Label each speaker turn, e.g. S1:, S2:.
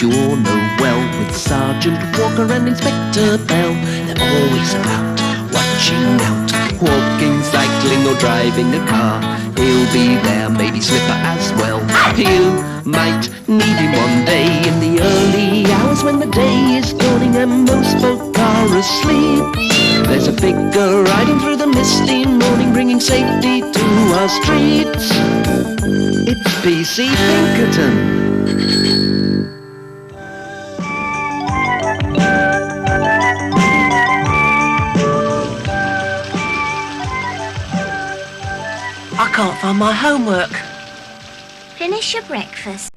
S1: you all know well, with Sergeant Walker and Inspector Bell. They're always about, watching out, walking, cycling or driving a car. He'll be there, maybe Slipper as well. You might need him one day in the early hours when the day is dawning and most folk are asleep. There's a figure riding through the misty morning, bringing safety to our streets. It's PC Pinkerton.
S2: I can't find my homework.
S3: Finish your breakfast.